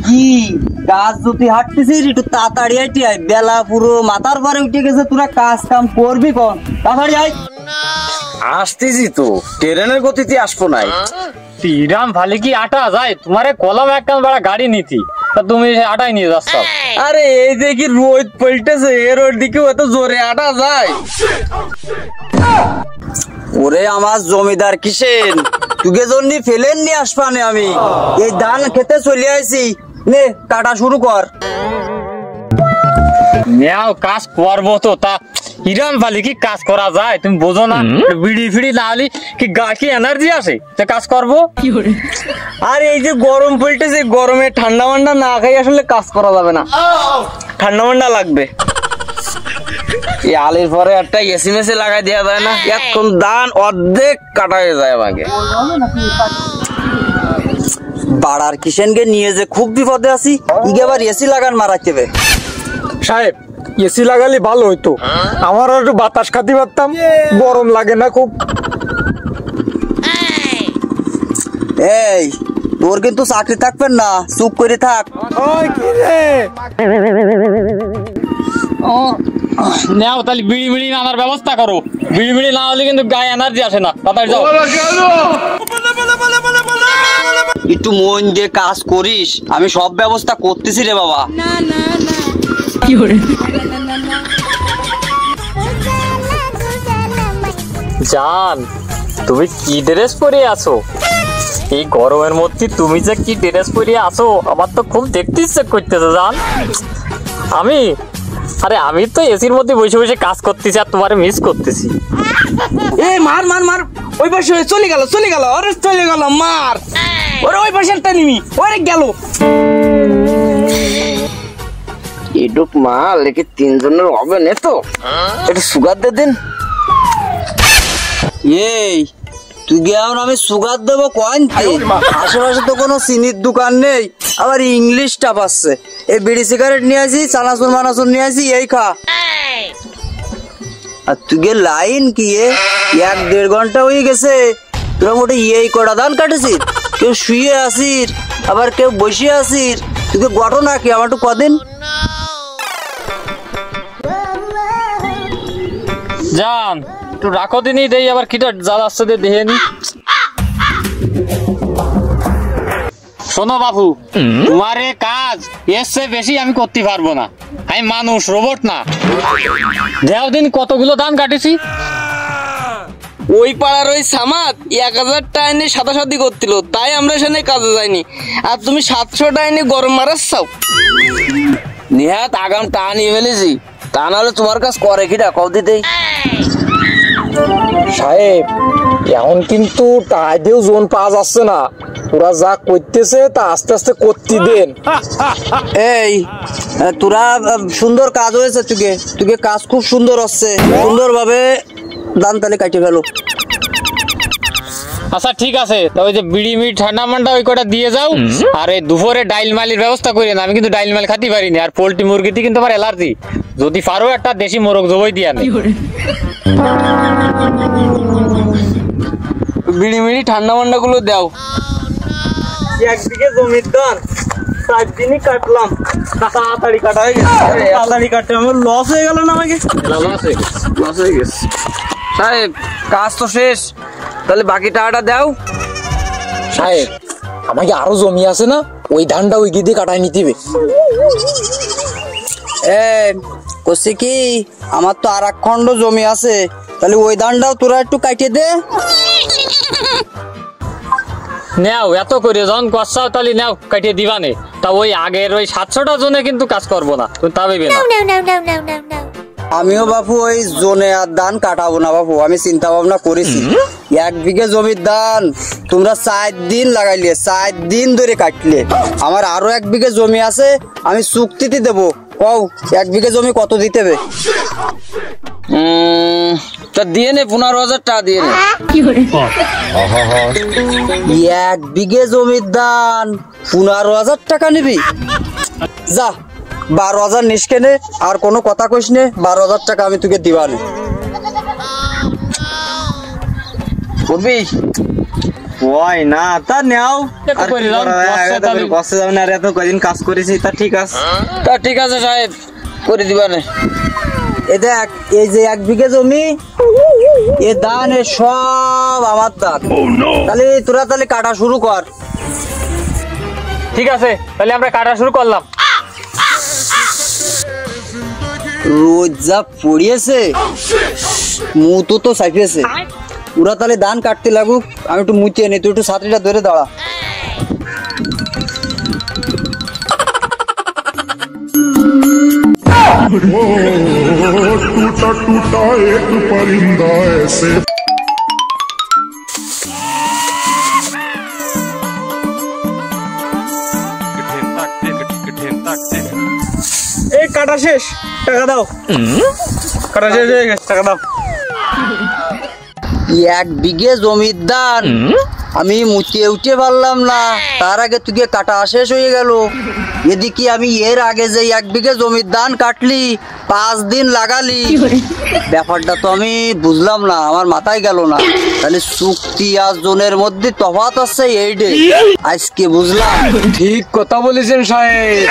কি কাজ যদি হাঁটতেছিস একটু তাড়াতাড়ি হাঁটি আয়, বেলা পুরো মাথার পরে উঠে গেছে, তোরা কাজ কাম করবি কখন? তাড়াতাড়ি আয়। আসতেছি তো, ট্রেনের গতিতে আসবো নাই। ইরাম ভালে কি আটা যায়? তোমারে কলম একদম বড় গাড়ি নিতি, তা তুমি আটাই নিয়ে যাচ্ছ। আরে এই যে কি রোদ পল্টেছে, এর ওর দিকে এত জোরে আটা যায়? ওরে আমার জমিদার কিসেন, তুকে জন্য ফেলেন নি আসবানে, আমি এই ধান খেতে চলে আইছি, নে কাটা শুরু কর। নেও কাজ করবো তো, তা ইরাম ভালে কি কাজ করা যায় তুমি বোঝো না? বিড়ি ফিড়ি না হলে কি গা কি এনার্জি আসে যে কাজ করবো? আর এই যে গরম পড়তেছে, গরমে ঠান্ডা মান্ডা না খাই আসলে কাজ করা যাবে না, ঠান্ডা মান্ডা লাগবে। এই আলের পরে একটা এসি মেসি লাগাই দেওয়া যায় না? এখন ধান অর্ধেক কাটা হয়ে যায় আমাকে। বাড়ার কিষেনকে নিয়ে যে খুব বিপদে আছি, ইগে আবার এসি লাগান মারাতে হবে। সাহেব এসি লাগালে ভালো হইতো, আমার একটু বাতাস খাতে পারতাম, গরম লাগে না খুব। এই তোর কিন্তু চাকরি থাকবেন না, চুপ করে থাক। নেও তাহলে বিড়ি মিড়ি আনার ব্যবস্থা করো, বিড়ি মিড়ি না হলে কিন্তু গায়ে এনার্জি আসে না। তাড়াতাড়ি যাও। একটু মন দিয়ে কাজ করিস, আমি সব ব্যবস্থা করতেছি রে বাবা। জান তুমি কি ড্রেস পরে আছো? এই গরমের মধ্যে তুমি যে কি ড্রেস পরে আছো, আমার তো খুব দেখতে ইচ্ছে করতেছে জান। আমি তো এসির মধ্যে বসে বসে কাজ করতেছি আর তোমারে মিস করতেছি। এ মার মার মার, ওই পাশে চলে গেল, আরে চলে গেল, মার ওরে ওই পাশে একটা নিবি, ওরে গেল। এটুক মাল লেখে তিনজনের হবে না তো, একটু সুগার দিয়ে দিন। এই তুই গেও আমি সুগার দেবো কয়েন? আশেপাশে তো কোনো চিনির দোকান নেই, আবার ইংলিশটা পাচ্ছে। এই বিড়ি সিগারেট নিয়ে আসি, চানাচুর মানাচুর নিয়ে আসি, এই খা। আর তুই গে লাইন কি 1-1.5 ঘন্টা হয়ে গেছে, তোরা মোটে এই কটা ধান কাটেছিস? কেউ শুয়ে আসির, আবার কেউ বসে আসির, তুই ঘটনা কি আমার একটু কদিন? জান একটু রাখো দিনই দেই, আবার কিটা যা আসছে দেখে নি। শোনো বাবু, তোমার কাজ এর চেয়ে বেশি আমি করতে পারবো না, আমি মানুষ, রোবট না। দেও দিন কতগুলো ধান কাটেছি। ওই পাড়ার ওই সামাদ 1000 টাকা এনে সাদাসাদি করছিল, তাই আমরা সেখানে কাজে যাইনি। আর তুমি 700 টাকা এনে গরম মারাচ্ছাও। নিহাত আগাম টা নিয়ে ফেলেছি, তা নাহলে তোমার কাজ করে কিটা কও দিতেই। সাহেব এখন কিন্তু টাইডেও জোন পাওয়া যাচ্ছে না, ওরা যা করতেছে তা আস্তে আস্তে করতে দেন। এই তোরা সুন্দর কাজ হয়েছে, তুকে কাজ খুব সুন্দর হচ্ছে, সুন্দর ভাবে দান তালে কাটে ফেলো। আচ্ছা ঠিক আছে, তা ওই যে বিড়ি মিড়ি ঠান্ডা মান্ডা ওই কটা দিয়ে যাও। আর এই দুপুরে ডাইল মালির ব্যবস্থা করি না, আমি কিন্তু ডাইল মাল খাতে পারিনি। আর পোল্ট্রি মুরগিতে কিন্তু আমার অ্যালার্জি, যদি পারো একটা দেশি মোরগ জবাই দিয়ে আনে। বিড়ি মিড়ি ঠান্ডা মান্ডা গুলো দাও। একদিকে জমির ধান 7 দিনই কাটলাম, তাড়াতাড়ি কাটা হয়ে গেছে। তাড়াতাড়ি কাটতে আমার লস হয়ে গেল না? আমাকে লস হয়ে গেছে। সাহেব কাজ তো শেষ, তাহলে বাকি টাকাটা দাও। সাহেব আমাকে আরো জমি আছে না, ওই ধানটা ওই গিয়ে কাটাই নিতে হবে। করছি কি, আমার তো আর 1 খন্ড জমি আছে, তাহলে ওই ধানটাও তোরা একটু কাটিয়ে দে। নেও এত করে যখন কষাও তাহলে নেও কাটিয়ে দিবা নে। তা ওই আগের ওই 700টা জনে কিন্তু কাজ করবো না, তুমি তা ভেবে না। আমিও বাপু ওই জোনে আর ধান কাটাবো না বাপু, আমি চিন্তা ভাবনা করেছি। 1 বিঘে জমির ধান তোমরা 4 দিন লাগাইলে, 4 দিন ধরে কাটলে। আমার আরো 1 বিঘে জমি আছে, আমি চুক্তিতে দেবো। কও 1 বিঘে জমি কত দিতে হবে? তা দিয়ে নে 15,000 টাকা দিয়ে নে। 1 বিঘে জমির ধান 15,000 টাকা নিবি? যা 12,000 নিষ্কেনে, আর কোনো কথা কইস নে। 12,000 টাকা আমি তোকে দিবানি। করবি? হয় না তা নেও একটু আর করে কি দাও, করা যায়, বর্ষায় আগে তো তাহলে- বসে যাবেন আর এত কদিন কাজ করেছি তা ঠিক আছে। তা ঠিক আছে সাহেব, করে দিবা না। এ দেখ, এই যে 1 বিঘে জমি, এ ধান এ সব আমার ধান। তাহলে তোরা তাহলে কাটা শুরু কর। ঠিক আছে, তাহলে আমরা কাটা শুরু করলাম। রোজ যা পড়িয়েছে, মুতো তো সাইফেছে। ওরা তাহলে ধান কাটতে লাগুক, আমি একটু মুচিয়ে নি, তুই একটু ছাত্রীটা ধরে দাঁড়া। टूटा टूटा एक परिंदा ऐसे এই কাটা শেষ, টাকা দাও। কাটা শেষ হয়ে গেছে, টাকা দাও। 1 বিঘে জমির ধান আমি মুচিয়ে উঠে পারলাম না, তার আগে তুই কাটা শেষ হয়ে গেল। এদিকে আমি এর আগে যে 1 বিঘে জমির ধান কাটলি, 5 দিন লাগালি, ব্যাপারটা তো আমি বুঝলাম না, আমার মাথায় গেল না। তাহলে চুক্তি আর জোনের মধ্যে তফাৎ আছে, এইটাই আজকে বুঝলাম। ঠিক কথা বলেছেন সাহেব।